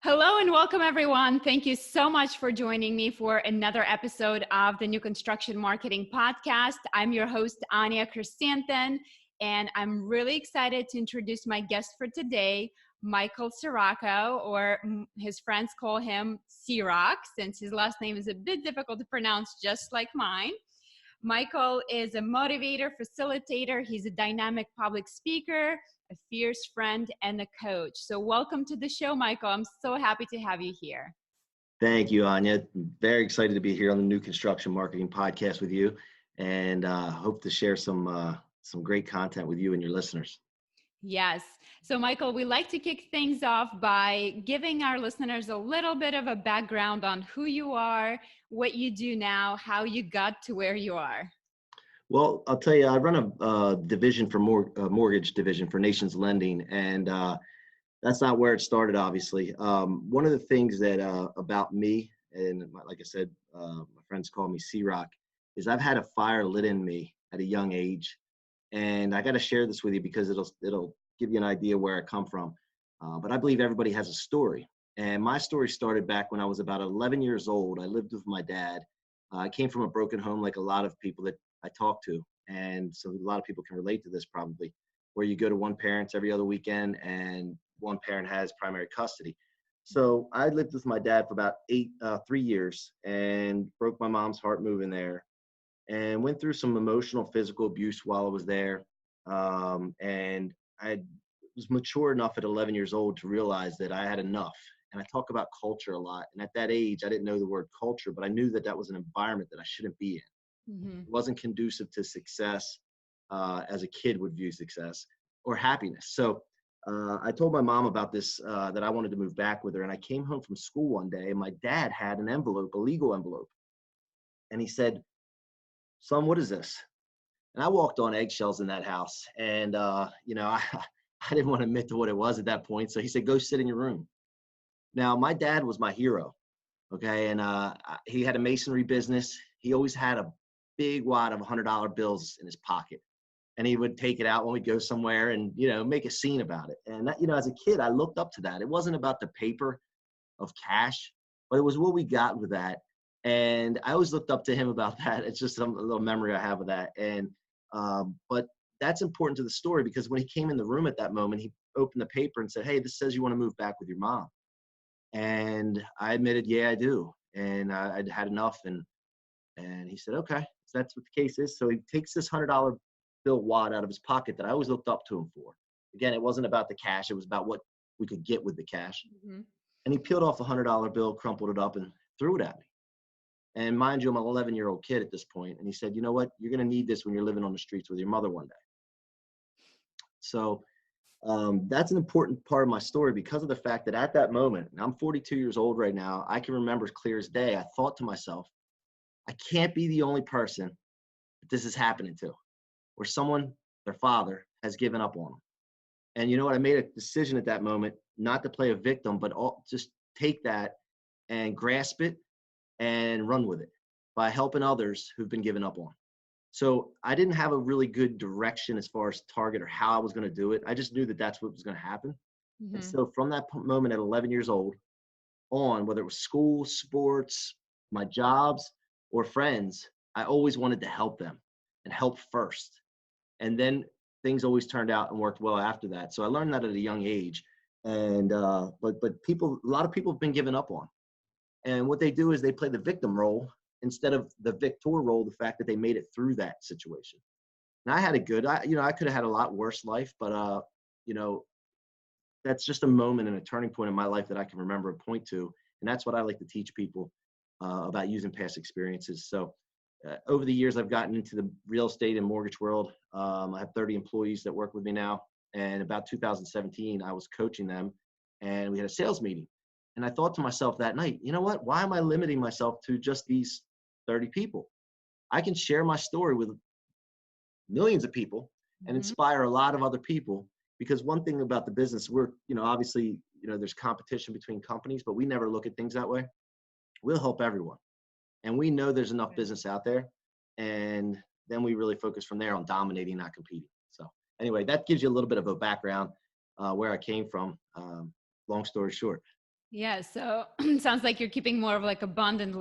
Hello and welcome everyone. Thank you so much for joining me for another episode of the New Construction Marketing Podcast. I'm your host, Anya Kristanthan, and I'm really excited to introduce my guest for today, Michael Ciorrocco, or his friends call him C-Roc, since his last name is a bit difficult to pronounce, just like mine. Michael is a motivator, facilitator. He's a dynamic public speaker, a fierce friend, and a coach. So welcome to the show, Michael. I'm so happy to have you here. Thank you, Anya. Very excited to be here on the New Construction Marketing Podcast with you, and hope to share some great content with you and your listeners. Yes. So Michael, we like to kick things off by giving our listeners a little bit of a background on who you are, what you do now, how you got to where you are. Well, I'll tell you, I run a division for mortgage division for Nations Lending, and that's not where it started, obviously. One of the things that about me, and like I said, my friends call me C-Roc, is I've had a fire lit in me at a young age. And I got to share this with you because it'll give you an idea where I come from. But I believe everybody has a story. And my story started back when I was about 11 years old. I lived with my dad. I came from a broken home like a lot of people that I talk to. And so a lot of people can relate to this probably, where you go to one parent's every other weekend and one parent has primary custody. So I lived with my dad for about 3 years and broke my mom's heart moving there. And went through some emotional, physical abuse while I was there. And I was mature enough at 11 years old to realize that I had enough. And I talk about culture a lot. And at that age, I didn't know the word culture, but I knew that that was an environment that I shouldn't be in. Mm-hmm. It wasn't conducive to success as a kid would view success or happiness. So I told my mom about this, that I wanted to move back with her. And I came home from school one day and my dad had an envelope, a legal envelope. And he said, "Son, what is this?" And I walked on eggshells in that house. And, I didn't want to admit to what it was at that point. So he said, "Go sit in your room." Now, my dad was my hero. Okay. And he had a masonry business. He always had a big wad of $100 bills in his pocket. And he would take it out when we go somewhere and, make a scene about it. And, that, as a kid, I looked up to that. It wasn't about the paper of cash, but it was what we got with that. And I always looked up to him about that. It's just a little memory I have of that. And, but that's important to the story because when he came in the room at that moment, he opened the paper and said, "Hey, this says you want to move back with your mom." And I admitted, "Yeah, I do." And I'd had enough. And he said, "Okay, so that's what the case is." So he takes this $100 bill wad out of his pocket that I always looked up to him for. Again, it wasn't about the cash. It was about what we could get with the cash. Mm-hmm. And he peeled off the $100 bill, crumpled it up and threw it at me. And mind you, I'm an 11-year-old kid at this point. And he said, "You know what? You're going to need this when you're living on the streets with your mother one day." So that's an important part of my story because of the fact that at that moment, and I'm 42 years old right now, I can remember as clear as day, I thought to myself, I can't be the only person that this is happening to, where someone, their father, has given up on them. And you know what? I made a decision at that moment not to play a victim, but just take that and grasp it and run with it by helping others who've been given up on. So I didn't have a really good direction as far as target or how I was going to do it. I just knew that that's what was going to happen. Mm-hmm. And so from that moment at 11 years old on, whether it was school, sports, my jobs, or friends, I always wanted to help them and help first. And then things always turned out and worked well after that. So I learned that at a young age. And but a lot of people have been given up on. And what they do is they play the victim role instead of the victor role, the fact that they made it through that situation. And I had it good. I could have had a lot worse life, but, that's just a moment and a turning point in my life that I can remember and point to. And that's what I like to teach people about using past experiences. So over the years, I've gotten into the real estate and mortgage world. I have 30 employees that work with me now. And about 2017, I was coaching them and we had a sales meeting. And I thought to myself that night, you know what? Why am I limiting myself to just these 30 people? I can share my story with millions of people and inspire a lot of other people. Because one thing about the business, we're, obviously, there's competition between companies, but we never look at things that way. We'll help everyone. And we know there's enough business out there. And then we really focus from there on dominating, not competing. So anyway, that gives you a little bit of a background where I came from. Long story short. Yeah, so sounds like you're keeping more of like abundant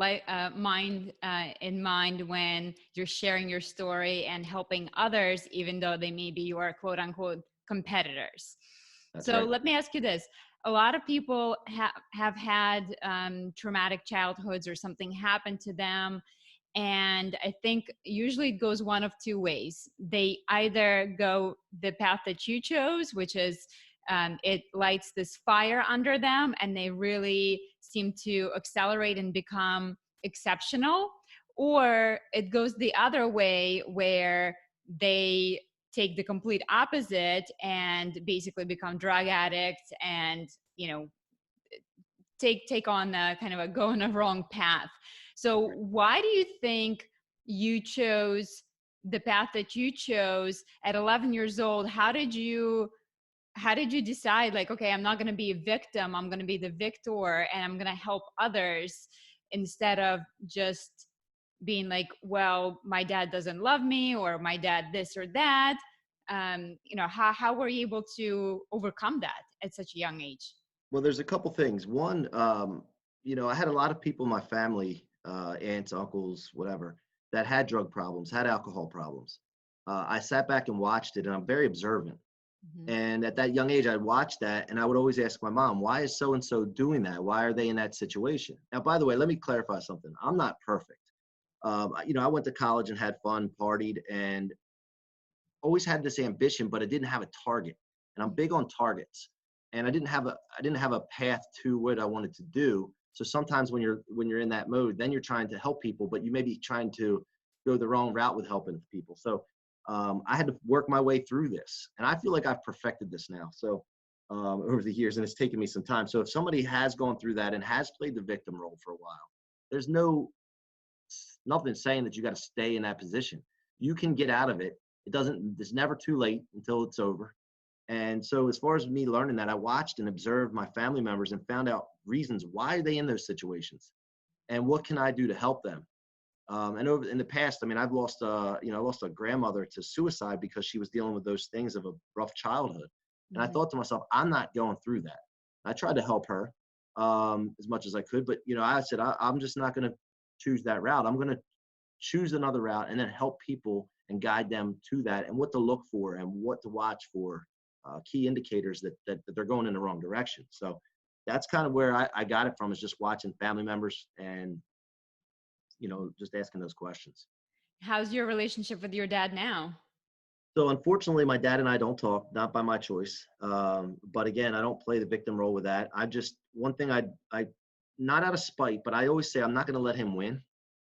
mind in mind when you're sharing your story and helping others, even though they may be your quote unquote competitors. That's So right. let me ask you this. A lot of people have had traumatic childhoods or something happen to them. And I think usually it goes one of two ways. They either go the path that you chose, which is it lights this fire under them and they really seem to accelerate and become exceptional, or it goes the other way where they take the complete opposite and basically become drug addicts and take on a kind of a go in a wrong path. So why do you think you chose the path that you chose at 11 years old? How did you decide, like, okay, I'm not going to be a victim, I'm going to be the victor and I'm going to help others, instead of just being like, well, my dad doesn't love me or my dad this or that? How were you able to overcome that at such a young age? Well, there's a couple things. One, I had a lot of people in my family, aunts, uncles, whatever, that had drug problems, had alcohol problems. I sat back and watched it, and I'm very observant. Mhm. And at that young age, I'd watch that, and I would always ask my mom, "Why is so and so doing that? Why are they in that situation?" Now, by the way, let me clarify something. I'm not perfect. I went to college and had fun, partied, and always had this ambition, but I didn't have a target. And I'm big on targets. And I didn't have a path to what I wanted to do. So sometimes when you're in that mode, then you're trying to help people, but you may be trying to go the wrong route with helping people. So I had to work my way through this, and I feel like I've perfected this now. So over the years, and it's taken me some time. So if somebody has gone through that and has played the victim role for a while, there's nothing saying that you got to stay in that position. You can get out of it. It's never too late until it's over. And so as far as me learning that, I watched and observed my family members and found out reasons why are they in those situations and what can I do to help them. And over in the past, I mean, I lost a grandmother to suicide because she was dealing with those things of a rough childhood. And I Mhm. thought to myself, I'm not going through that. I tried to help her as much as I could, but I said, I'm just not going to choose that route. I'm going to choose another route and then help people and guide them to that and what to look for and what to watch for, key indicators that they're going in the wrong direction. So that's kind of where I got it from, is just watching family members and, just asking those questions. How's your relationship with your dad now? So unfortunately, my dad and I don't talk, not by my choice. But again, I don't play the victim role with that. One thing I, not out of spite, but I always say I'm not going to let him win.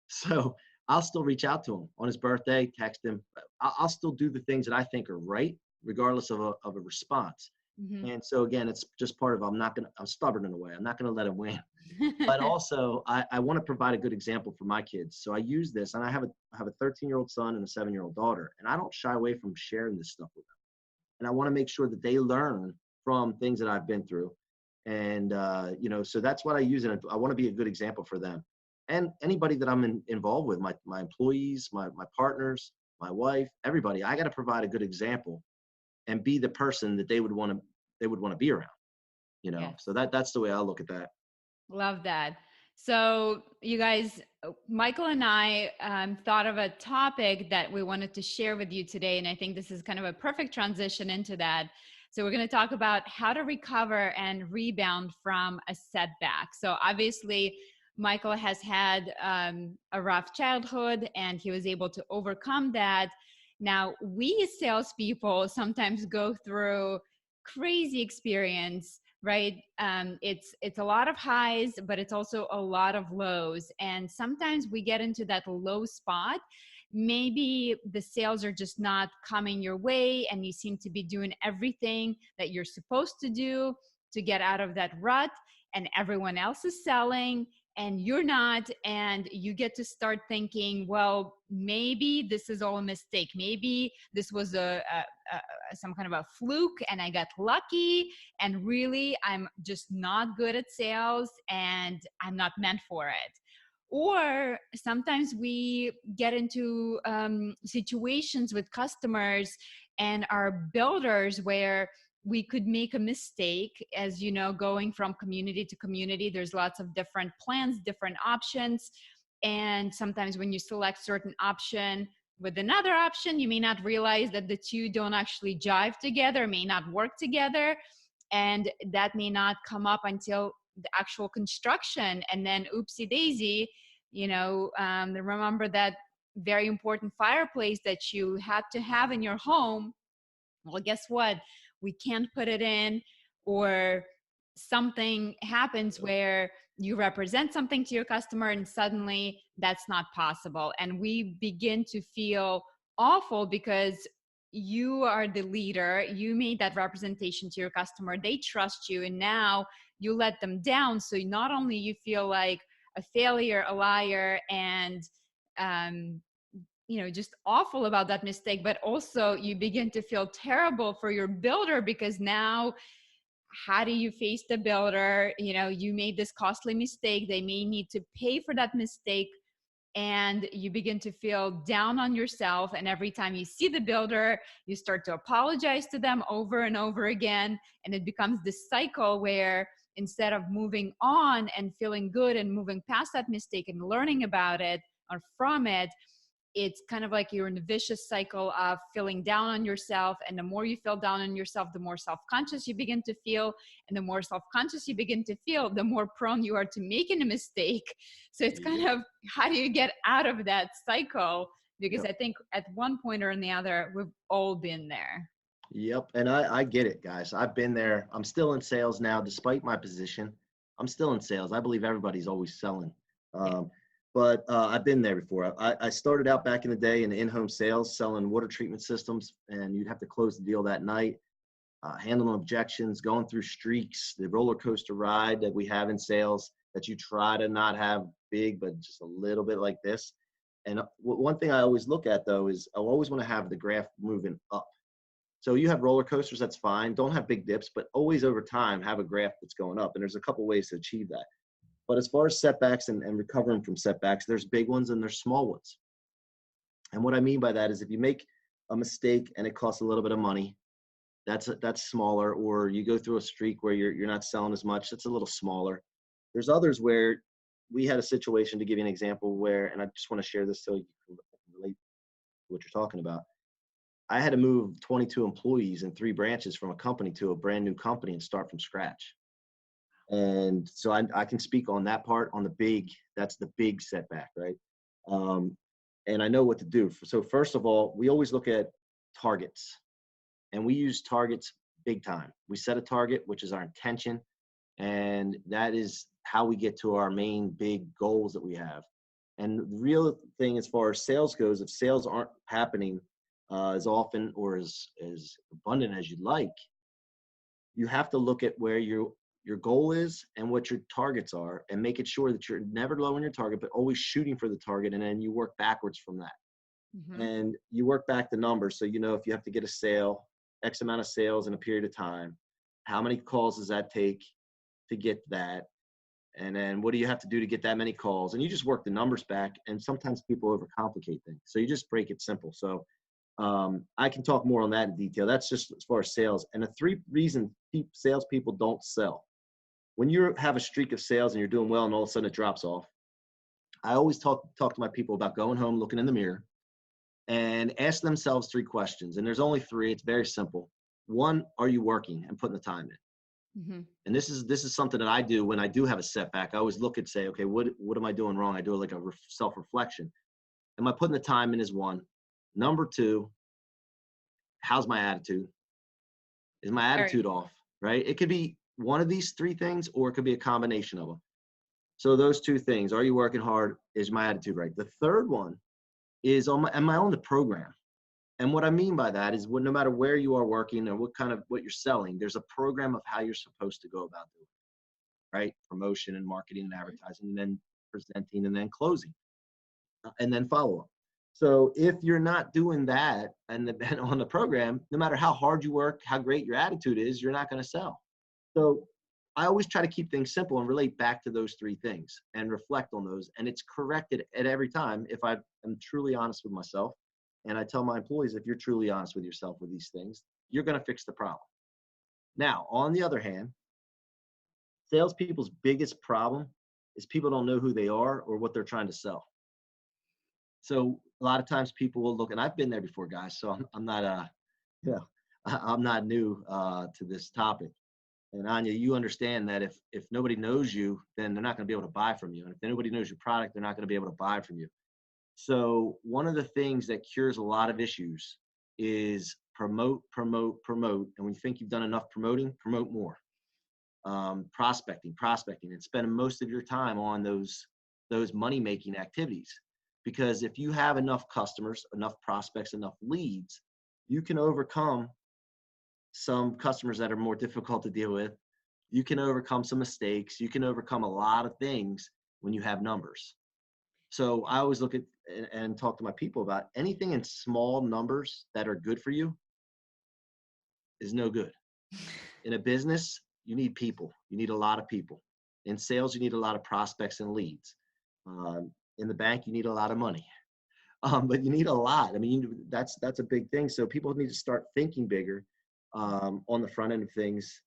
So I'll still reach out to him on his birthday, text him. I'll still do the things that I think are right, regardless of a response. Mhm. And so again, it's just part of, I'm stubborn in a way. I'm not going to let him win. But also I want to provide a good example for my kids. So I use this, and I have a 13-year-old son and a 7-year-old daughter, and I don't shy away from sharing this stuff with them. And I want to make sure that they learn from things that I've been through. And so that's what I use, and I want to be a good example for them and anybody that I'm involved with, my employees, my partners, my wife, everybody. I got to provide a good example and be the person that they would want to be around. So Yes. that's the way I look at that. Love that. So, you guys, Michael and I thought of a topic that we wanted to share with you today. And I think this is kind of a perfect transition into that. So, we're going to talk about how to recover and rebound from a setback. So, obviously, Michael has had a rough childhood and he was able to overcome that. Now, we as salespeople sometimes go through crazy experience, right? It's a lot of highs, but it's also a lot of lows, and sometimes we get into that low spot. Maybe the sales are just not coming your way and you seem to be doing everything that you're supposed to do to get out of that rut, and everyone else is selling and you're not, and you get to start thinking, well, maybe this is all a mistake, maybe this was some kind of a fluke and I got lucky, and really I'm just not good at sales and I'm not meant for it. Or sometimes we get into situations with customers and our builders where we could make a mistake. As you know, going from community to community, there's lots of different plans, different options. And sometimes when you select certain option with another option, you may not realize that the two don't actually jive together, may not work together. And that may not come up until the actual construction. And then oopsie daisy, remember that very important fireplace that you had to have in your home. Well, guess what? We can't put it in, or something happens where you represent something to your customer and suddenly that's not possible. And we begin to feel awful because you are the leader. You made that representation to your customer. They trust you, and now you let them down. So not only you feel like a failure, a liar, and um, just awful about that mistake, but also you begin to feel terrible for your builder, because now how do you face the builder? You made this costly mistake. They may need to pay for that mistake, and you begin to feel down on yourself. And every time you see the builder, you start to apologize to them over and over again. And it becomes this cycle where instead of moving on and feeling good and moving past that mistake and learning about it or from it, it's kind of like you're in a vicious cycle of feeling down on yourself. And the more you feel down on yourself, the more self-conscious you begin to feel. And the more self-conscious you begin to feel, the more prone you are to making a mistake. So it's kind of, how do you get out of that cycle? Because I think at one point or another, we've all been there. Yep. And I get it, guys. I've been there. I'm still in sales now, despite my position. I'm still in sales. I believe everybody's always selling. But I've been there before. I started out back in the day in in-home sales, selling water treatment systems, and you'd have to close the deal that night, handling objections, going through streaks, the roller coaster ride that we have in sales that you try to not have big, but just a little bit like this. And one thing I always look at, though, is I always want to have the graph moving up. So you have roller coasters, that's fine. Don't have big dips, but always over time have a graph that's going up. And there's a couple ways to achieve that. But as far as setbacks and recovering from setbacks, there's big ones and there's small ones. And what I mean by that is if you make a mistake and it costs a little bit of money, that's smaller. Or you go through a streak where you're not selling as much, that's a little smaller. There's others where we had a situation, to give you an example, where, and I just want to share this so you can relate to what you're talking about. I had to move 22 employees in 3 branches from a company to a brand new company and start from scratch. And so I can speak on that part, on that's the big setback, right? And I know what to do. So first of all, we always look at targets, and we use targets big time. We set a target, which is our intention, and that is how we get to our main big goals that we have. And the real thing as far as sales goes, if sales aren't happening as often or as abundant as you'd like, you have to look at where your goal is and what your targets are, and making sure that you're never low on your target, but always shooting for the target. And then you work backwards from that. Mm-hmm. And you work back the numbers. So, if you have to get a sale, X amount of sales in a period of time, how many calls does that take to get that? And then what do you have to do to get that many calls? And you just work the numbers back. And sometimes people overcomplicate things. So you just break it simple. So I can talk more on that in detail. That's just as far as sales. And the 3 reasons salespeople don't sell. When you have a streak of sales and you're doing well and all of a sudden it drops off, I always talk to my people about going home, looking in the mirror, and ask themselves 3 questions. And there's only 3. It's very simple. 1, are you working and putting the time in? Mm-hmm. And this is something that I do when I do have a setback. I always look and say, okay, what am I doing wrong? I do like a self-reflection. Am I putting the time in is 1. Number 2, how's my attitude? Is my attitude off, right? It could be one of these 3 things, or it could be a combination of them. So those 2 things, are you working hard? Is my attitude right? The third one is, am I on the program? And what I mean by that is, no matter where you are working or what you're selling, there's a program of how you're supposed to go about doing it, right? Promotion and marketing and advertising, and then presenting, and then closing, and then follow-up. So if you're not doing that and on the program, no matter how hard you work, how great your attitude is, you're not going to sell. So I always try to keep things simple and relate back to those 3 things and reflect on those. And it's corrected at every time if I am truly honest with myself. And I tell my employees, if you're truly honest with yourself with these things, you're going to fix the problem. Now, on the other hand, salespeople's biggest problem is people don't know who they are or what they're trying to sell. So a lot of times people will look, and I've been there before, guys. So I'm not, you know, I'm not new to this topic. And Anya, you understand that if nobody knows you, then they're not going to be able to buy from you. And if nobody knows your product, they're not going to be able to buy from you. So one of the things that cures a lot of issues is promote, promote, promote. And when you think you've done enough promoting, promote more. Prospecting, and spend most of your time on those money-making activities. Because if you have enough customers, enough prospects, enough leads, you can overcome some customers that are more difficult to deal with. You can overcome some mistakes. You can overcome a lot of things when you have numbers. So I always look at and talk to my people about anything in small numbers that are good for you is no good. In a business, you need people. You need a lot of people. In sales, you need a lot of prospects and leads. In the bank, you need a lot of money. But you need a lot. I mean, that's a big thing. So people need to start thinking bigger on the front end of things.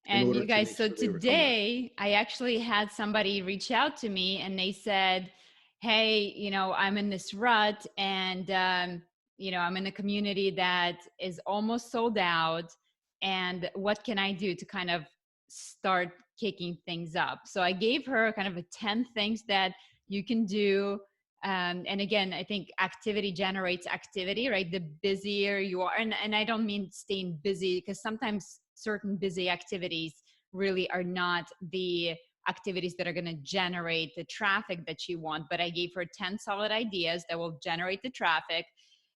And you guys, so today I actually had somebody reach out to me and they said, hey, you know, I'm in this rut and, you know, I'm in a community that is almost sold out. And what can I do to kind of start kicking things up? So I gave her kind of 10 things that you can do. And again, I think activity generates activity, right? The busier you are, and I don't mean staying busy, because sometimes certain busy activities really are not the activities that are going to generate the traffic that you want. But I gave her 10 solid ideas that will generate the traffic.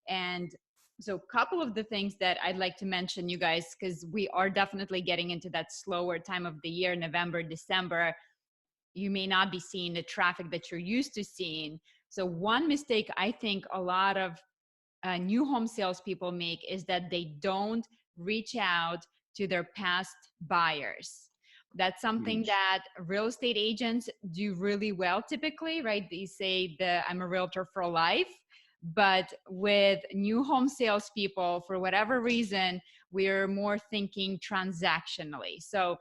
And so a couple of the things that I'd like to mention, you guys, because we are definitely getting into that slower time of the year, November, December. You may not be seeing the traffic that you're used to seeing. So one mistake I think a lot of new home salespeople make is that they don't reach out to their past buyers. That's something that real estate agents do really well typically, right? They say that I'm a realtor for life. But with new home salespeople, for whatever reason, we're more thinking transactionally. So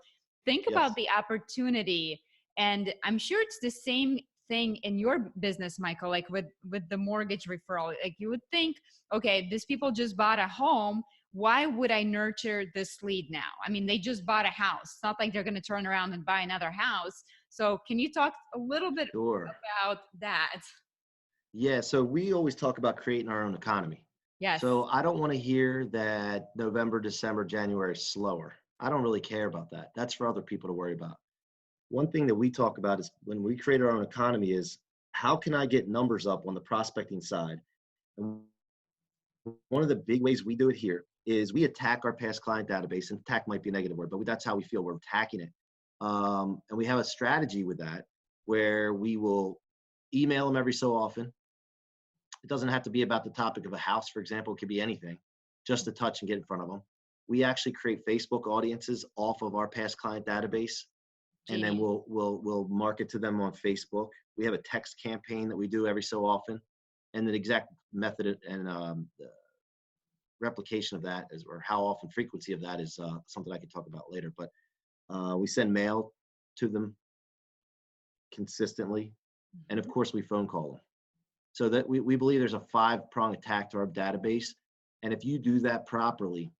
think about the opportunity. And I'm sure it's the same thing in your business, Michael, like with the mortgage referral. Like you would think, okay, these people just bought a home. Why would I nurture this lead now? I mean, they just bought a house. It's not like they're going to turn around and buy another house. So can you talk a little bit about that? Yeah, so we always talk about creating our own economy. Yes. So I don't want to hear that November, December, January is slower. I don't really care about that. That's for other people to worry about. One thing that we talk about is when we create our own economy is how can I get numbers up on the prospecting side? And one of the big ways we do it here is we attack our past client database, and attack might be a negative word, but that's how we feel we're attacking it. And we have a strategy with that where we will email them every so often. It doesn't have to be about the topic of a house, for example. It could be anything, just to touch and get in front of them. We actually create Facebook audiences off of our past client database, and then we'll market to them on Facebook. We have a text campaign that we do every so often, and the exact method and replication of that is, or how often frequency of that is something I could talk about later. But we send mail to them consistently, and of course we phone call them. So that we believe there's a 5-prong attack to our database. And if you do that properly,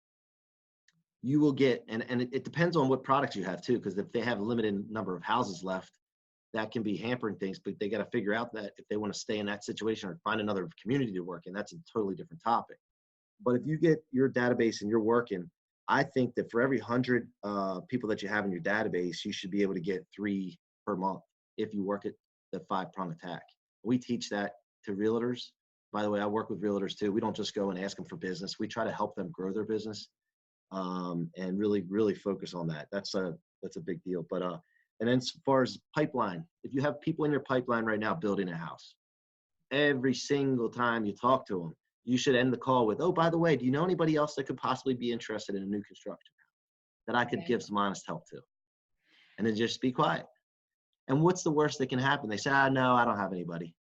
you will get, and it depends on what products you have too, because if they have a limited number of houses left, that can be hampering things, but they got to figure out that if they want to stay in that situation or find another community to work in, that's a totally different topic. But if you get your database and you're working, I think that for every 100 people that you have in your database, you should be able to get 3 per month if you work at the 5-prong attack. We teach that to realtors. By the way, I work with realtors too. We don't just go and ask them for business. We try to help them grow their business and really focus on that. That's a big deal. But and then as far as pipeline, if you have people in your pipeline right now building a house, every single time you talk to them, you should end the call with, oh, by the way, do you know anybody else that could possibly be interested in a new construction that I could give some honest help to? And then just be quiet. And what's the worst that can happen? They say, no, I don't have anybody.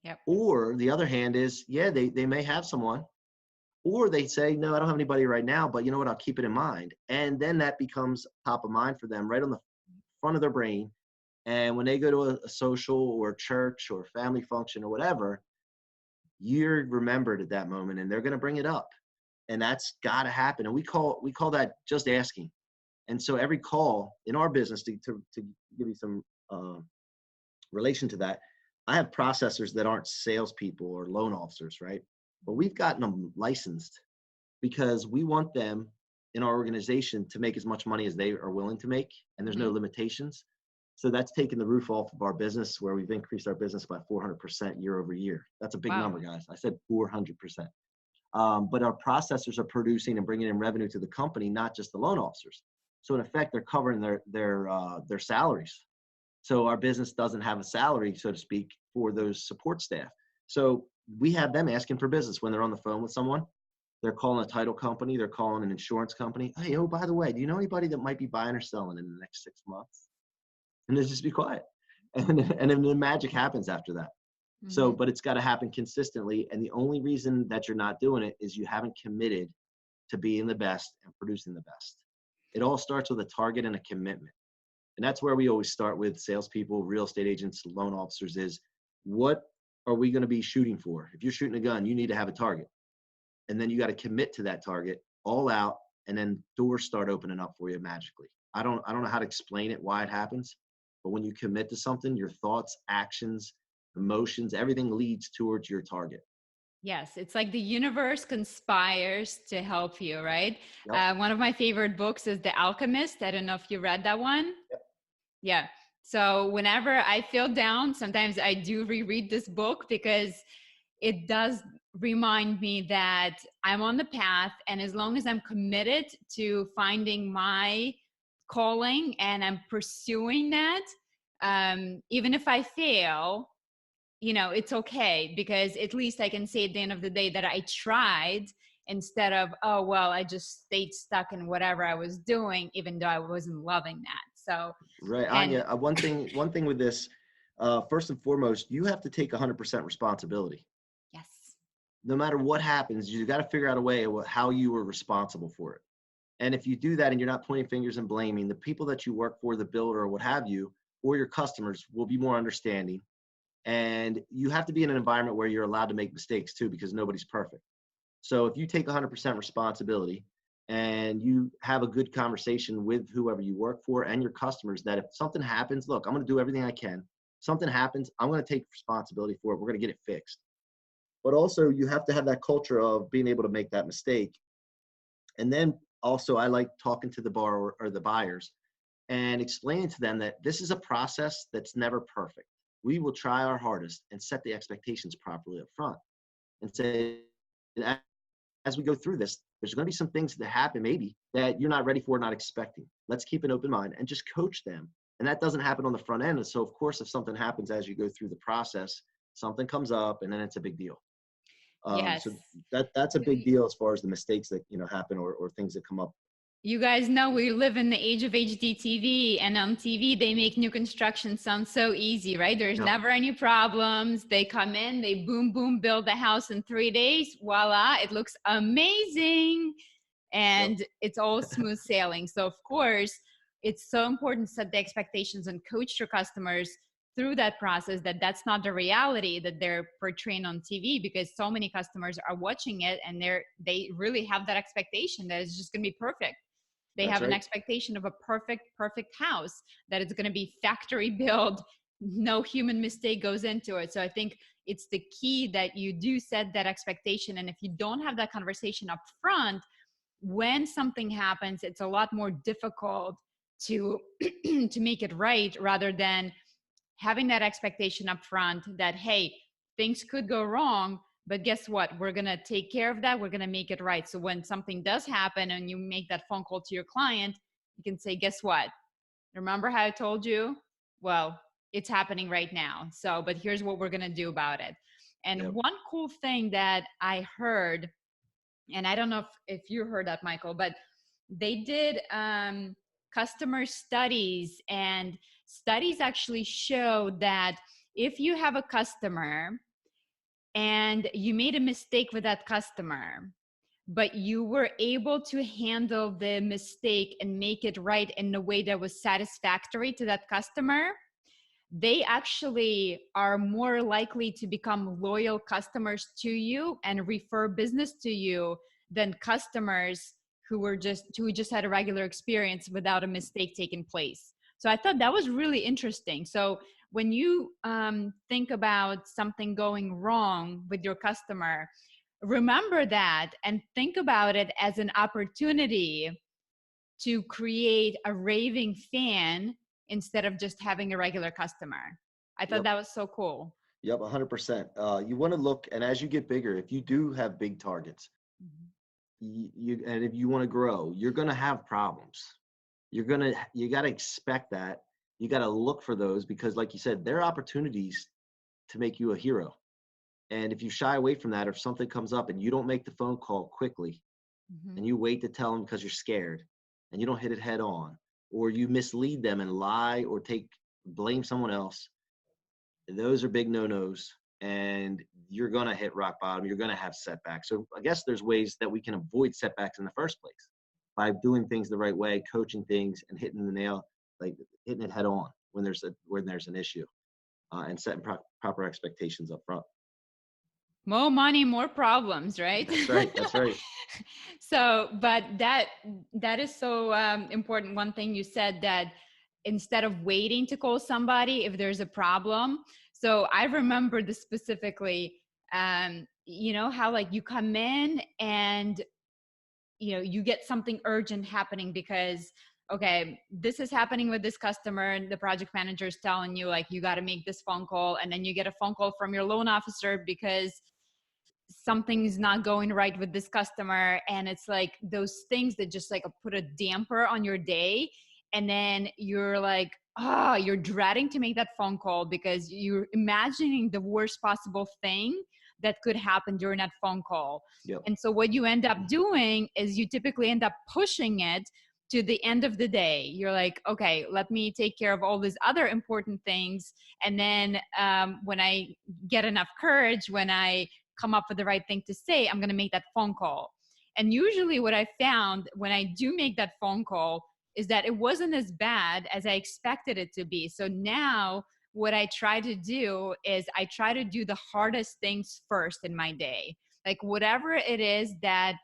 Yep. Or the other hand is, yeah, they may have someone, Or they say, no, I don't have anybody right now, but you know what? I'll keep it in mind. And then that becomes top of mind for them, right on the front of their brain. And when they go to a social or church or family function or whatever, you're remembered at that moment, and they're going to bring it up. And that's got to happen. And we call that just asking. And so every call in our business, to give you some relation to that, I have processors that aren't salespeople or loan officers, right? But we've gotten them licensed because we want them in our organization to make as much money as they are willing to make, and there's no limitations. So that's taken the roof off of our business, where we've increased our business by 400% year over year. That's a big number, guys. I said 400%. But our processors are producing and bringing in revenue to the company, not just the loan officers. So in effect, they're covering their salaries. So our business doesn't have a salary, so to speak, for those support staff. So we have them asking for business when they're on the phone with someone. They're calling a title company. They're calling an insurance company. Hey, oh, by the way, do you know anybody that might be buying or selling in the next 6 months? And they just be quiet. And then the magic happens after that. So, but it's got to happen consistently. And the only reason that you're not doing it is you haven't committed to being the best and producing the best. It all starts with a target and a commitment. And that's where we always start with salespeople, real estate agents, loan officers, is what are we going to be shooting for? If you're shooting a gun, you need to have a target. And then you got to commit to that target all out, and then doors start opening up for you magically. I don't know how to explain it, why it happens, but when you commit to something, your thoughts, actions, emotions, everything leads towards your target. Yes, it's like the universe conspires to help you, right? Yep. One of my favorite books is The Alchemist. I don't know if you read that one. Yep. Yeah. So whenever I feel down, sometimes I do reread this book, because it does remind me that I'm on the path. And as long as I'm committed to finding my calling and I'm pursuing that, even if I fail, it's okay, because at least I can say at the end of the day that I tried, instead of, oh, well, I just stayed stuck in whatever I was doing, even though I wasn't loving that. So, right. and Anya, one thing with this, first and foremost, you have to take 100% responsibility. yes, No matter what happens, you got to figure out a way of how you were responsible for it. And if you do that and you're not pointing fingers and blaming, the people that you work for, the builder or what have you, or your customers, will be more understanding. And you have to be in an environment where you're allowed to make mistakes too, because nobody's perfect. So if you take 100% responsibility and you have a good conversation with whoever you work for and your customers, that if something happens, look, I'm going to do everything I can. Something happens, I'm going to take responsibility for it. We're going to get it fixed. But also you have to have that culture of being able to make that mistake. And then also I like talking to the borrower or the buyers and explaining to them that this is a process that's never perfect. We will try our hardest and set the expectations properly up front and say, as we go through this, there's going to be some things that happen maybe that you're not ready for, not expecting. Let's keep an open mind and just coach them. And that doesn't happen on the front end. And so of course, if something happens as you go through the process, something comes up and then it's a big deal. yes. So that's a big deal as far as the mistakes that, happen or things that come up. You guys know we live in the age of HDTV, and on TV, they make new construction sound so easy, right? There's never any problems. They come in, they boom, boom, build the house in 3 days. Voila, it looks amazing. And it's all smooth sailing. So of course, it's so important to set the expectations and coach your customers through that process, that's not the reality that they're portraying on TV, because so many customers are watching it and they really have that expectation that it's just going to be perfect. They have an expectation of a perfect house, that it's going to be factory built, no human mistake goes into it. So I think it's the key that you do set that expectation. And if you don't have that conversation up front, when something happens, it's a lot more difficult to to make it right, rather than having that expectation up front that, hey, things could go wrong, but guess what? We're going to take care of that. We're going to make it right. So when something does happen and you make that phone call to your client, you can say, guess what? Remember how I told you? Well, it's happening right now. So, but here's what we're going to do about it. And one cool thing that I heard, and I don't know if you heard that, Michael, but they did customer studies, and studies actually show that if you have a customer and you made a mistake with that customer, but you were able to handle the mistake and make it right in a way that was satisfactory to that customer, they actually are more likely to become loyal customers to you and refer business to you than customers who just had a regular experience without a mistake taking place. So I thought that was really interesting. So when you think about something going wrong with your customer, remember that and think about it as an opportunity to create a raving fan instead of just having a regular customer. I thought Yep. that was so cool. Yep. 100%. You want to look, and as you get bigger, if you do have big targets, Mhm. and if you want to grow, you're going to have problems. You got to expect that. You got to look for those because, like you said, there are opportunities to make you a hero. And if you shy away from that, or if something comes up and you don't make the phone call quickly Mhm. and you wait to tell them because you're scared and you don't hit it head on, or you mislead them and lie or blame someone else, those are big no-nos, and you're going to hit rock bottom. You're going to have setbacks. So I guess there's ways that we can avoid setbacks in the first place by doing things the right way, coaching things, and hitting the nail, like hitting it head on when there's an issue, and setting proper expectations up front. More money, more problems, right? That's right. That's right. So, but that is so important. One thing you said, that instead of waiting to call somebody if there's a problem. So I remember this specifically. You know how like you come in and you get something urgent happening because, okay, this is happening with this customer, and the project manager is telling you like you got to make this phone call, and then you get a phone call from your loan officer because something's not going right with this customer, and it's like those things that just like put a damper on your day. And then you're like, you're dreading to make that phone call because you're imagining the worst possible thing that could happen during that phone call. Yep. And so what you end up doing is you typically end up pushing it to the end of the day. You're like, okay, let me take care of all these other important things, and then when I get enough courage, when I come up with the right thing to say, I'm going to make that phone call. And usually what I found when I do make that phone call is that it wasn't as bad as I expected it to be. So now what I try to do is I try to do the hardest things first in my day. Like whatever it is that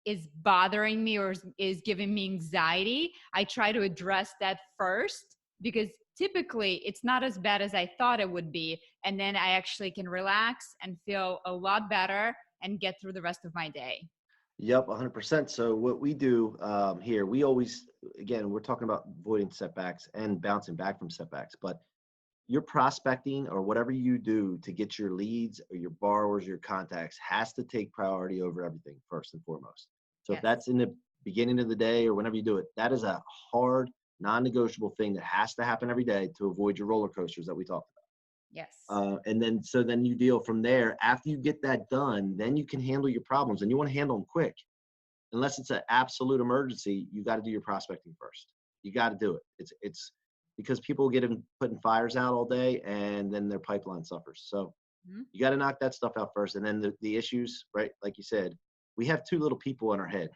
is bothering me or is giving me anxiety, I try to address that first, because typically it's not as bad as I thought it would be. And then I actually can relax and feel a lot better and get through the rest of my day. Yep, 100%. So what we do here, we always, again, we're talking about avoiding setbacks and bouncing back from setbacks, but your prospecting or whatever you do to get your leads or your borrowers, your contacts has to take priority over everything first and foremost. So if Yes. that's in the beginning of the day or whenever you do it, that is a hard, non-negotiable thing that has to happen every day to avoid your roller coasters that we talked Yes. about. So then you deal from there. After you get that done, then you can handle your problems, and you want to handle them quick. Unless it's an absolute emergency, you got to do your prospecting first. You got to do it. It's because people get in putting fires out all day, and then their pipeline suffers. So Mhm. you got to knock that stuff out first, and then the issues, right? Like you said, we have two little people in our head.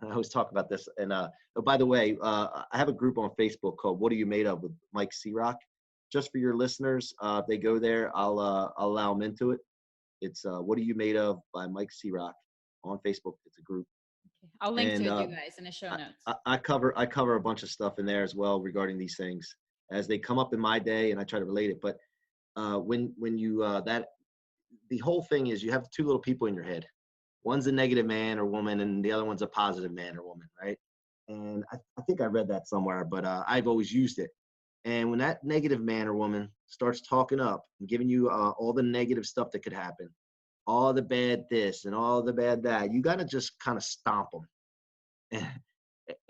I always talk about this. And oh, by the way, I have a group on Facebook called "What Are You Made Of" with Mike C-Roc. Just for your listeners, if they go there, I'll allow them into it. It's "What Are You Made Of" by Mike C-Roc on Facebook. It's a group. I'll link to And it, you guys, in the show notes. I cover a bunch of stuff in there as well regarding these things as they come up in my day, and I try to relate it. But when you that the whole thing is you have two little people in your head. One's a negative man or woman, and the other one's a positive man or woman, right? And I think I read that somewhere, but I've always used it. And when that negative man or woman starts talking up and giving you all the negative stuff that could happen, all the bad this and all the bad that, you got to just kind of stomp them.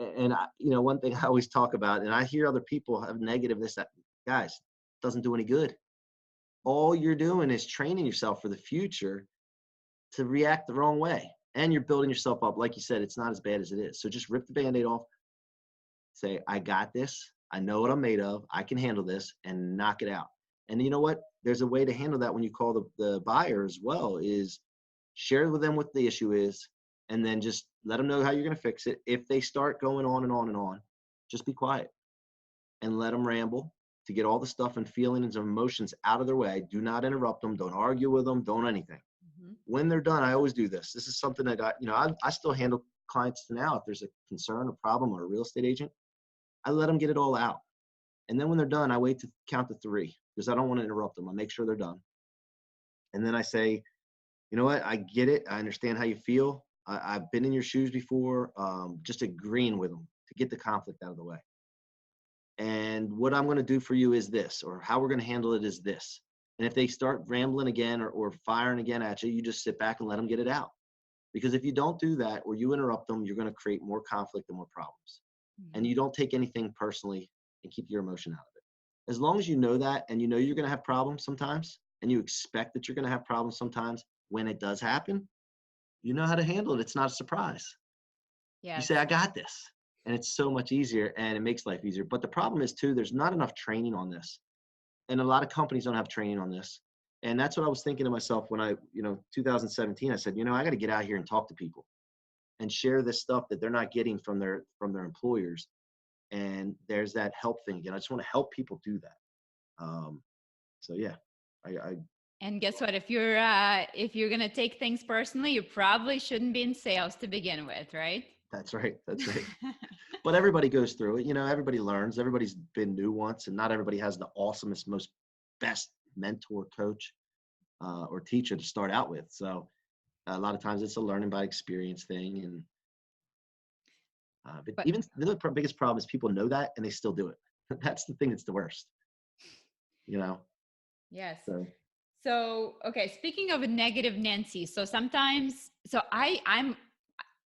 And one thing I always talk about, and I hear other people have negative this, that, guys, doesn't do any good. All you're doing is training yourself for the future to react the wrong way. And you're building yourself up. Like you said, it's not as bad as it is. So just rip the Band-Aid off, say, I got this. I know what I'm made of. I can handle this, and knock it out. And you know what? There's a way to handle that when you call the buyer as well, is share with them what the issue is. and then just let them know how you're going to fix it. If they start going on and on and on, just be quiet and let them ramble to get all the stuff and feelings and emotions out of their way. Do not interrupt them. Don't argue with them. Don't anything. When they're done, I always do this. This is something that I still handle clients now. If there's a concern, a problem, or a real estate agent, I let them get it all out. And then when they're done, I wait to count to 3 because I don't want to interrupt them. I make sure they're done. And then I say, you know what? I get it. I understand how you feel. I've been in your shoes before. Just agreeing with them to get the conflict out of the way. And what I'm going to do for you is this, or how we're going to handle it is this. And if they start rambling again or firing again at you, you just sit back and let them get it out. Because if you don't do that or you interrupt them, you're going to create more conflict and more problems. And you don't take anything personally and keep your emotion out of it. As long as you know that, and you know you're going to have problems sometimes, and you expect that you're going to have problems sometimes, when it does happen, you know how to handle it. It's not a surprise. You say, I got this. And it's so much easier, and it makes life easier. But the problem is too, there's not enough training on this. And a lot of companies don't have training on this. And that's what I was thinking to myself when 2017, I said, I got to get out here and talk to people and share this stuff that they're not getting from their employers. And there's that help thing again. I just want to help people do that. So yeah, And guess what? If you're going to take things personally, you probably shouldn't be in sales to begin with, right? That's right. That's right. But everybody goes through it. Everybody learns. Everybody's been new once, and not everybody has the awesomest, most best mentor, coach, or teacher to start out with. So a lot of times it's a learning by experience thing. And but even the biggest problem is people know that and they still do it. That's the thing that's the worst. Yes. So okay. Speaking of a negative Nancy, so sometimes, I'm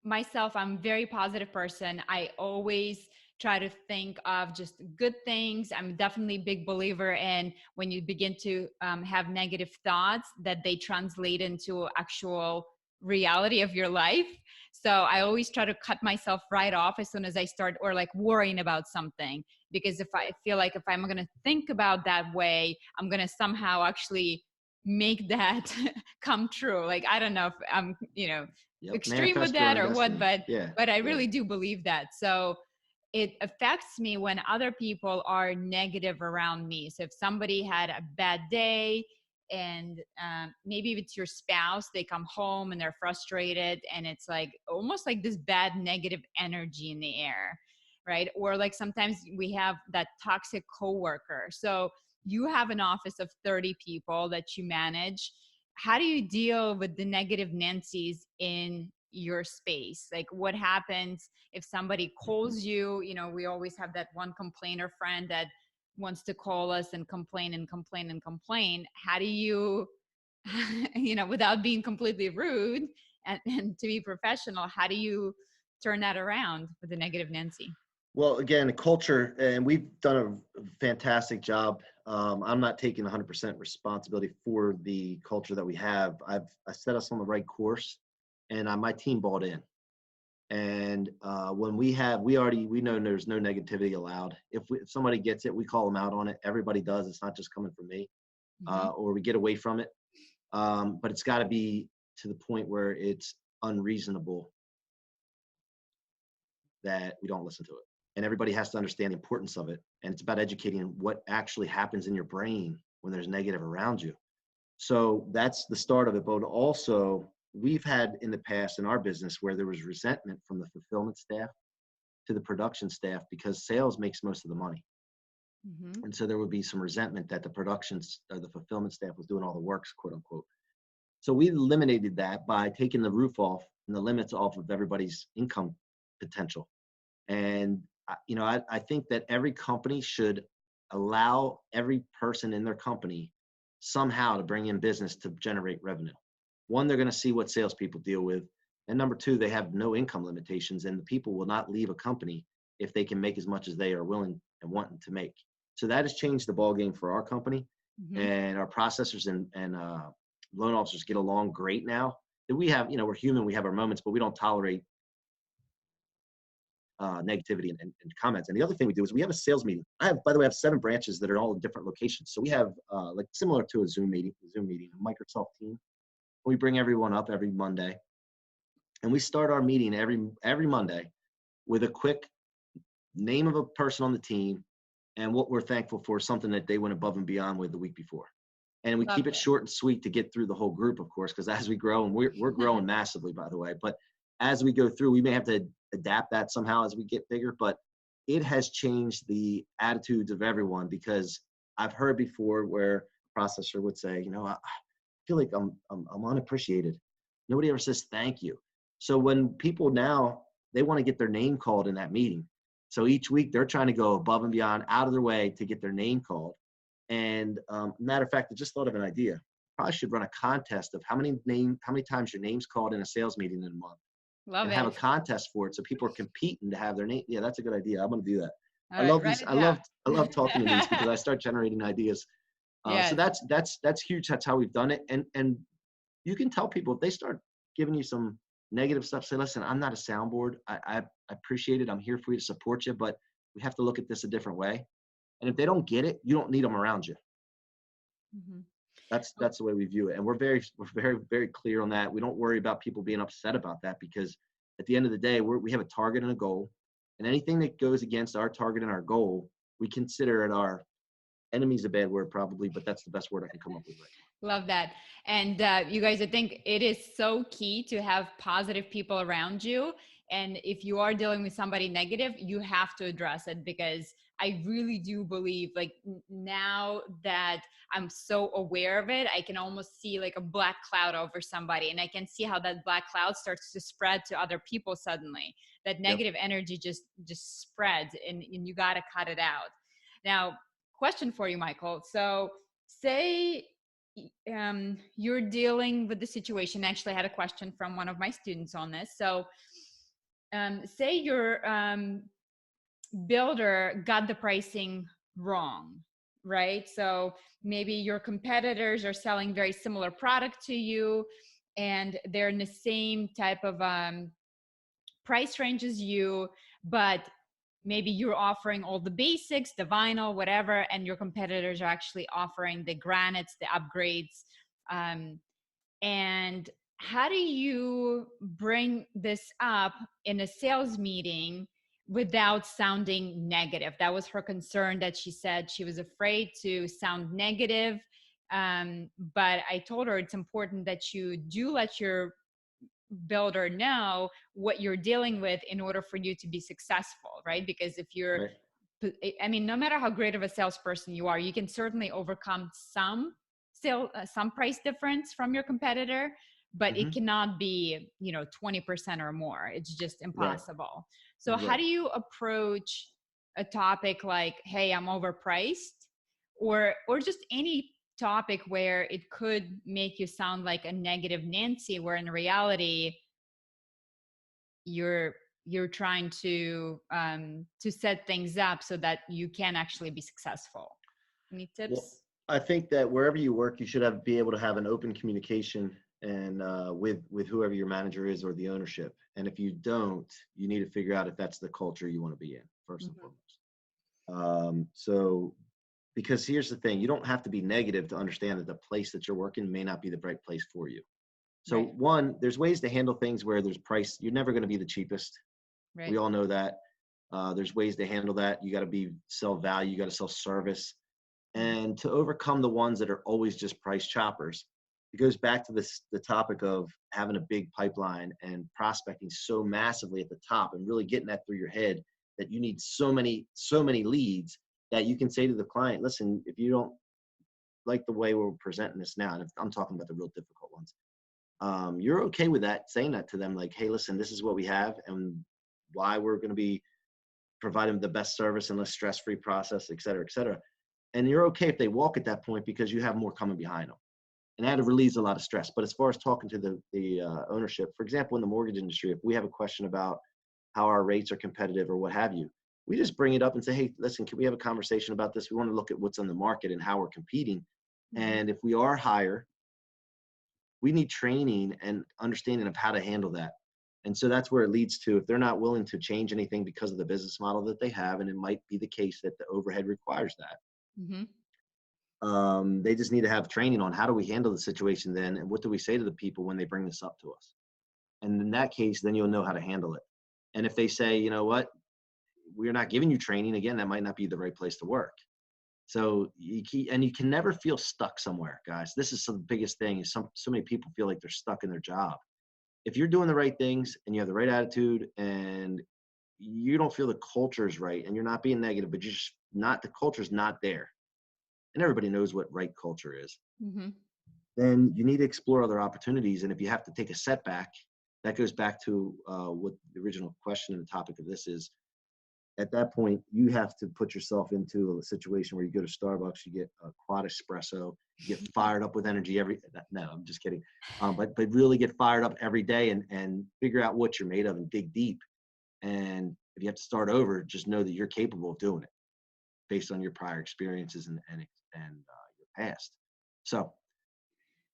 myself, I'm a very positive person. I always try to think of just good things. I'm definitely a big believer in when you begin to have negative thoughts, that they translate into actual reality of your life. So I always try to cut myself right off as soon as I start or like worrying about something, because if I feel like if I'm going to think about that way, I'm going to somehow actually make that come true. Like, I don't know if I'm, extreme with that or what, but I really do believe that. So it affects me when other people are negative around me. So if somebody had a bad day, and maybe if it's your spouse, they come home and they're frustrated, and it's like almost like this bad negative energy in the air, right? Or like sometimes we have that toxic coworker. So you have an office of 30 people that you manage. How do you deal with the negative Nancy's in your space? Like, what happens if somebody calls you? We always have that one complainer friend that wants to call us and complain and complain and complain. How do you, without being completely rude and to be professional, how do you turn that around with the negative Nancy? Well, again, culture, and we've done a fantastic job. I'm not taking 100% responsibility for the culture that we have. I set us on the right course, and my team bought in. And when we know there's no negativity allowed. If somebody gets it, we call them out on it. Everybody does. It's not just coming from me, or we get away from it. But it's got to be to the point where it's unreasonable that we don't listen to it. And everybody has to understand the importance of it. And it's about educating what actually happens in your brain when there's negative around you. So that's the start of it. But also, we've had in the past in our business where there was resentment from the fulfillment staff to the production staff, because sales makes most of the money. And so there would be some resentment that the productions or the fulfillment staff was doing all the works, quote unquote. So we eliminated that by taking the roof off and the limits off of everybody's income potential. And I think that every company should allow every person in their company somehow to bring in business to generate revenue. One, they're going to see what salespeople deal with. And number two, they have no income limitations, and the people will not leave a company if they can make as much as they are willing and wanting to make. So that has changed the ball game for our company. And our processors and loan officers get along great now. That we have, we're human, we have our moments, but we don't tolerate negativity and comments. And the other thing we do is we have a sales meeting. By the way, I have 7 branches that are all in different locations. So we have like similar to a Zoom meeting, a Microsoft team. We bring everyone up every Monday, And we start our meeting every Monday with a quick name of a person on the team and what we're thankful for, something that they went above and beyond with the week before. And we Love keep it short and sweet to get through the whole group, of course, because as we grow, and we're growing massively, by the way, but as we go through, we may have to adapt that somehow as we get bigger, but it has changed the attitudes of everyone, because I've heard before where a processor would say, you know, I feel like I'm unappreciated. Nobody ever says thank you. So when people now, they want to get their name called in that meeting. So each week they're trying to go above and beyond, out of their way to get their name called. And matter of fact, I just thought of an idea. Probably should run a contest of how many times your name's called in a sales meeting in a month, Love and have a it. contest for it, so people are competing to have their name. Yeah, that's a good idea. I'm going to do that. All I right, love write these. it down. I love talking to these because I start generating ideas. So Yes. that's huge. That's how we've done it. And you can tell people if they start giving you some negative stuff, say, listen, I'm not a soundboard. I appreciate it. I'm here for you to support you, but we have to look at this a different way. And if they don't get it, you don't need them around you. Mhm. That's the way we view it. And we're very clear on that. We don't worry about people being upset about that, because at the end of the day, we have a target and a goal, and anything that goes against our target and our goal, we consider it our enemy's a bad word probably, but that's the best word I can come up with right Love that. And you guys, I think it is so key to have positive people around you. And if you are dealing with somebody negative, you have to address it, because I really do believe, like, now that I'm so aware of it, I can almost see like a black cloud over somebody, and I can see how that black cloud starts to spread to other people suddenly. That now. Yep. negative energy just spreads, and you got to cut it out. Now, question for you, Michael. So say you're dealing with the situation. Actually, I had a question from one of my students on this. So say your builder got the pricing wrong, right? So maybe your competitors are selling very similar product to you, and they're in the same type of price range as you, but maybe you're offering all the basics, the vinyl, whatever, and your competitors are actually offering the granites, the upgrades. Um, and how do you bring this up in a sales meeting without sounding negative? That was her concern, that she said she was afraid to sound negative. But I told her it's important that you do let your builder know what you're dealing with in order for you to be successful, right? Because if you're, Right. I mean, no matter how great of a salesperson you are, you can certainly overcome some price difference from your competitor, but it Hmm. cannot be, 20% or more. It's just Right. impossible. So how Right. do you approach a topic like, hey, I'm overpriced, or just any topic where it could make you sound like a negative Nancy, where in reality you're trying to set things up so that you can actually be successful? Any Well, tips? I think that wherever you work, you should be able to have an open communication and with whoever your manager is or the ownership. And if you don't, you need to figure out if that's the culture you want to be in first and Mhm. foremost. So because here's the thing, you don't have to be negative to understand that the place that you're working may not be the right place for you. So Right, one, there's ways to handle things where there's price. You're never going to be the cheapest. We right. all know that. There's ways to handle that. You got to sell value. You got to sell service. Mhm. And to overcome the ones that are always just price choppers, it goes back to the topic of having a big pipeline and prospecting so massively at the top, and really getting that through your head that you need so many leads that you can say to the client, listen, if you don't like the way we're presenting this now, and if I'm talking about the real difficult ones, you're okay with that, saying that to them, like, hey, listen, this is what we have and why we're going to be providing the best service and less stress-free process, et cetera, et cetera. And you're okay if they walk at that point, because you have more coming behind them. And that relieves a lot of stress. But as far as talking to the ownership, for example, in the mortgage industry, if we have a question about how our rates are competitive or what have you, we just bring it up and say, hey, listen, can we have a conversation about this? We want to look at what's on the market and how we're competing. Mhm. And if we are higher, we need training and understanding of how to handle that. And so that's where it leads to, if they're not willing to change anything because of the business model that they have, and it might be the case that the overhead requires that, Mhm. they just need to have training on how do we handle the situation then, and what do we say to the people when they bring this up to us. And in that case, then you'll know how to handle it. And if they say, you know what, we're not giving you training, again, that might not be the right place to work. So you can never feel stuck somewhere, guys. This is the biggest thing, is so many people feel like they're stuck in their job. If you're doing the right things and you have the right attitude and you don't feel the culture is right and you're not being negative, but the culture's not there. And everybody knows what right culture is. Mm-hmm. Then you need to explore other opportunities. And if you have to take a setback, that goes back to what the original question and the topic of this is. At that point, you have to put yourself into a situation where you go to Starbucks, you get a quad espresso, you get fired up with energy no, I'm just kidding. But really get fired up every day and figure out what you're made of and dig deep. And if you have to start over, just know that you're capable of doing it based on your prior experiences and your past. So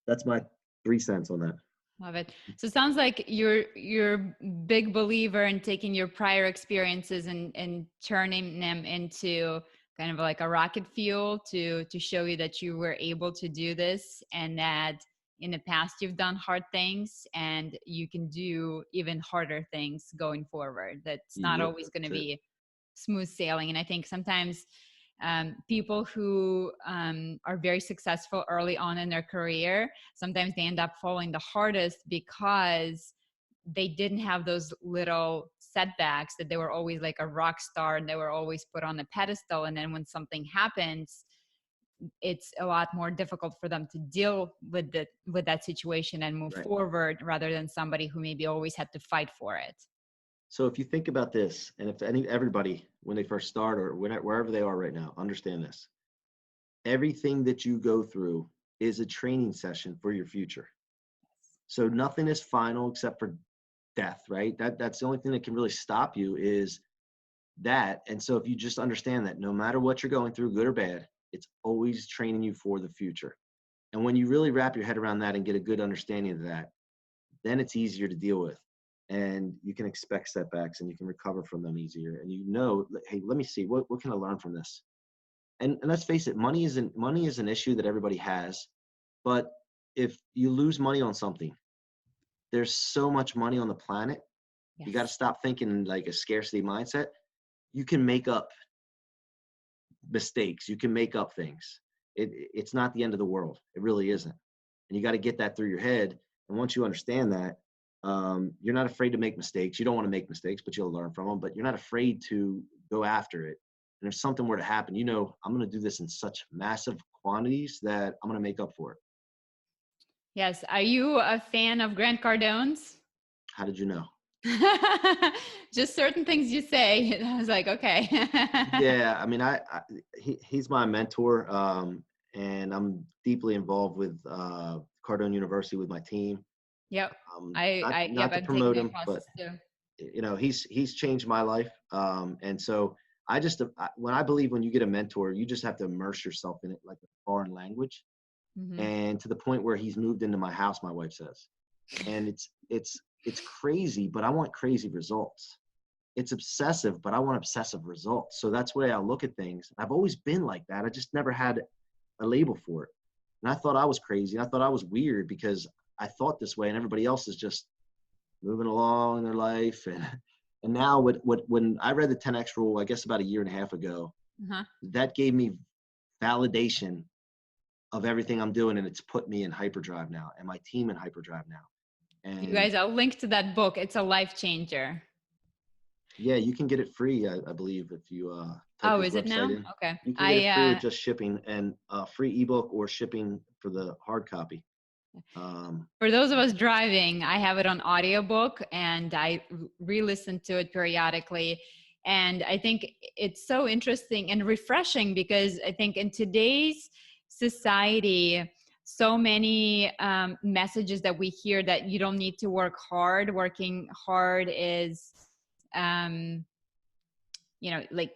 that's my 3 cents on that. Love it. So it sounds like you're big believer in taking your prior experiences and turning them into kind of like a rocket fuel to show you that you were able to do this, and that in the past you've done hard things and you can do even harder things going forward. That's not always going to be smooth sailing. And I think sometimes people who are very successful early on in their career, sometimes they end up falling the hardest because they didn't have those little setbacks, that they were always like a rock star and they were always put on a pedestal. And then when something happens, it's a lot more difficult for them to deal with that situation and move forward, rather than somebody who maybe always had to fight for it. So if you think about this, and if everybody, when they first start or wherever they are right now, understand this. Everything that you go through is a training session for your future. So nothing is final except for death, right? That's the only thing that can really stop you is that. And so if you just understand that no matter what you're going through, good or bad, it's always training you for the future. And when you really wrap your head around that and get a good understanding of that, then it's easier to deal with. And you can expect setbacks and you can recover from them easier. And you know, hey, let me see, what can I learn from this? And let's face it, money is an issue that everybody has. But if you lose money on something, there's so much money on the planet. Yes. You got to stop thinking like a scarcity mindset. You can make up mistakes. You can make up things. It's not the end of the world. It really isn't. And you got to get that through your head. And once you understand that, you're not afraid to make mistakes. You don't want to make mistakes, but you'll learn from them. But you're not afraid to go after it. And if something were to happen, you know, I'm going to do this in such massive quantities that I'm going to make up for it. Yes. Are you a fan of Grant Cardone's? How did you know? Just certain things you say. I was like, okay. Yeah. I mean, he's my mentor. And I'm deeply involved with Cardone University with my team. Yep. Not to promote him, but you know, he's changed my life. And so when I believe when you get a mentor, you just have to immerse yourself in it like a foreign language. Mm-hmm. And to the point where he's moved into my house, my wife says, and it's crazy, but I want crazy results. It's obsessive, but I want obsessive results. So that's the way I look at things. I've always been like that. I just never had a label for it. And I thought I was crazy. I thought I was weird because I thought this way and everybody else is just moving along in their life. And now when I read the 10X rule, I guess about a year and a half ago, that gave me validation of everything I'm doing. And it's put me in hyperdrive now and my team in hyperdrive now. And you guys, I'll link to that book. It's a life changer. Yeah, you can get it free, I believe, if you is it now? In. Okay. You can get it free with just shipping and free ebook or shipping for the hard copy. For those of us driving, I have it on audiobook and I re-listen to it periodically. And I think it's so interesting and refreshing because I think in today's society, so many messages that we hear that you don't need to work hard. Working hard is, like,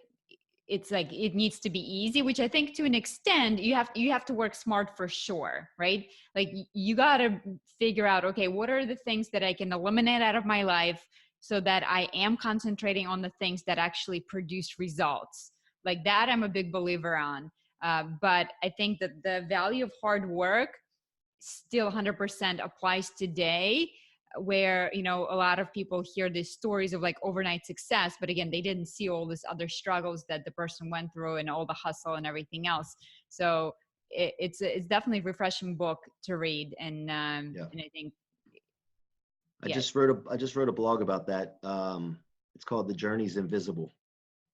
it's like it needs to be easy, which I think to an extent you have to work smart for sure, right? Like you got to figure out, okay, what are the things that I can eliminate out of my life so that I am concentrating on the things that actually produce results. Like that I'm a big believer on. But I think that the value of hard work still 100% applies today. where, you know, a lot of people hear these stories of like overnight success, but again, they didn't see all these other struggles that the person went through and all the hustle and everything else. So it's definitely a refreshing book to read. And I think, I yes. just wrote a blog about that. It's called The Journey's Invisible.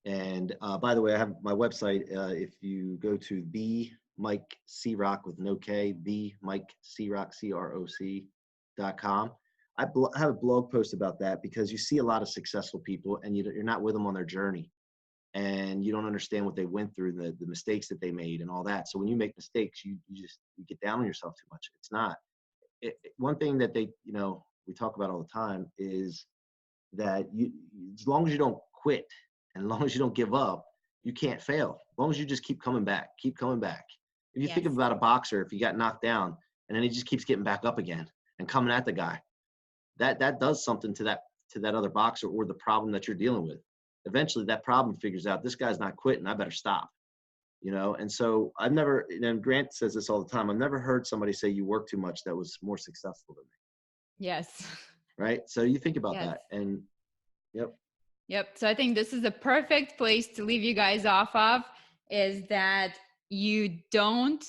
And by the way, I have my website. If you go to the Mike C-Roc with no K, the Mike C-Roc, CROC.com. I have a blog post about that because you see a lot of successful people and you're not with them on their journey, and you don't understand what they went through, the mistakes that they made and all that. So when you make mistakes, you get down on yourself too much. It's not. One thing that we talk about all the time is that as long as you don't quit and as long as you don't give up, you can't fail. As long as you just keep coming back. If you think about a boxer, if he got knocked down and then he just keeps getting back up again and coming at the guy, that does something to that other boxer or the problem that you're dealing with. Eventually that problem figures out, this guy's not quitting, I better stop. And so I've never, and Grant says this all the time, I've never heard somebody say you work too much that was more successful than me. Yes. Right. So you think about that, and Yep. So I think this is a perfect place to leave you guys off of, is that you don't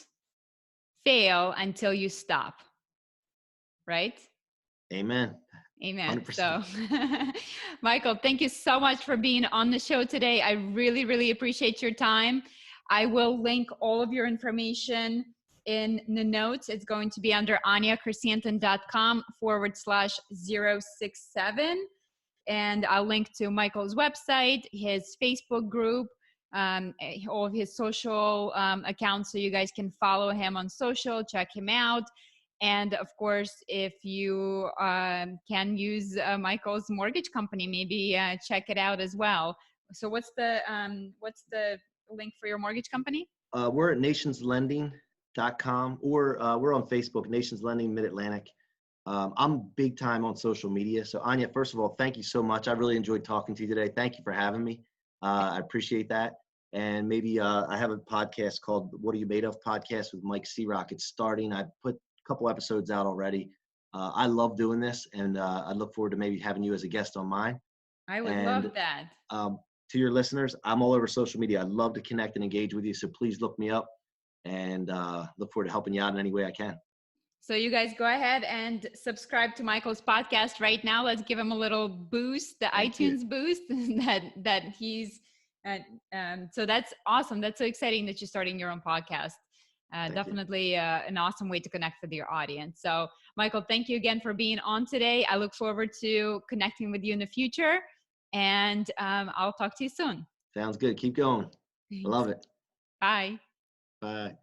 fail until you stop. Right? Amen. Amen. 100%. So Michael, thank you so much for being on the show today. I really, really appreciate your time. I will link all of your information in the notes. It's going to be under aniachrysanthon.com/067. And I'll link to Michael's website, his Facebook group, all of his social accounts, so you guys can follow him on social, check him out. And of course, if you can use Michael's mortgage company, maybe check it out as well. So what's the link for your mortgage company? We're at nationslending.com, or we're on Facebook, Nations Lending Mid-Atlantic. I'm big time on social media. So Anya, first of all, thank you so much. I really enjoyed talking to you today. Thank you for having me. I appreciate that. And maybe I have a podcast called What Are You Made Of podcast with Mike C-Roc. It's starting. I put a couple episodes out already. I love doing this, and I look forward to maybe having you as a guest on mine. I would love that. To your listeners, I'm all over social media. I'd love to connect and engage with you. So please look me up, and look forward to helping you out in any way I can. So you guys go ahead and subscribe to Michael's podcast right now. Let's give him a little boost, the iTunes boost that he's, so that's awesome. That's so exciting that you're starting your own podcast. Definitely an awesome way to connect with your audience. So Michael, thank you again for being on today. I look forward to connecting with you in the future, and I'll talk to you soon. Sounds good. Keep going. Thanks. Love it. Bye. Bye.